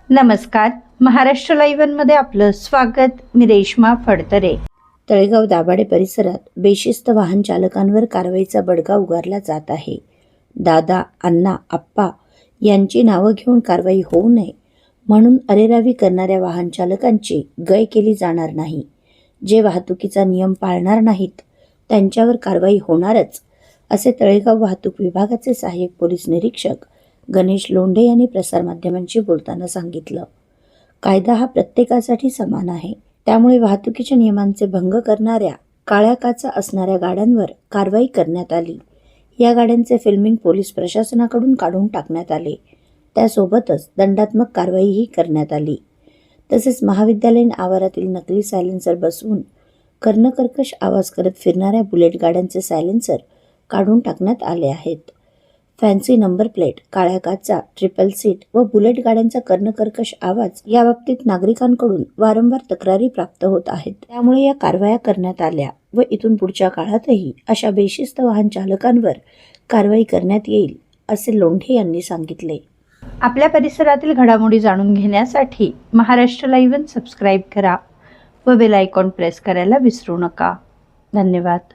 नमस्कार, महाराष्ट्र लाईव्ह मध्ये आपलं स्वागत. मी रेश्मा फडतरे. तळेगाव दाभाडे परिसरात बेशिस्त वाहन चालकांवर कारवाईचा बडगा उगारला जात आहे. दादा, अण्णा, आप्पा यांची नावं घेऊन कारवाई होऊ नये म्हणून अरेरावी करणाऱ्या वाहन चालकांची गय केली जाणार नाही. जे वाहतुकीचा नियम पाळणार नाहीत त्यांच्यावर कारवाई होणारच, असे तळेगाव वाहतूक विभागाचे सहाय्यक पोलीस निरीक्षक गणेश लोंढे यांनी प्रसारमाध्यमांशी बोलताना सांगितलं. कायदा हा प्रत्येकासाठी समान आहे, त्यामुळे वाहतुकीच्या नियमांचे भंग करणाऱ्या काळ्या काचा असणाऱ्या गाड्यांवर कारवाई करण्यात आली. या गाड्यांचे फिल्मिंग पोलीस प्रशासनाकडून काढून टाकण्यात आले. त्यासोबतच दंडात्मक कारवाईही करण्यात आली. तसेच महाविद्यालयीन आवारातील नकली सायलेन्सर बसवून कर्णकर्कश आवाज करत फिरणाऱ्या बुलेट गाड्यांचे सायलेन्सर काढून टाकण्यात आले आहेत. फॅन्सी नंबर प्लेट, काळ्या काचा, ट्रिपल सीट व बुलेट गाड्यांचा कर्णकर्कश आवाज याबाबतीत नागरिकांकडून वारंवार तक्रारी प्राप्त होत आहेत. त्यामुळे या कारवाया करण्यात आल्या व इथून पुढच्या काळातही अशा बेशिस्त वाहन चालकांवर कारवाई करण्यात येईल, असे लोंढे यांनी सांगितले. आपल्या परिसरातील घडामोडी जाणून घेण्यासाठी महाराष्ट्र लाईव्ह सबस्क्राईब करा व बेल आयकॉन प्रेस करायला विसरू नका. धन्यवाद.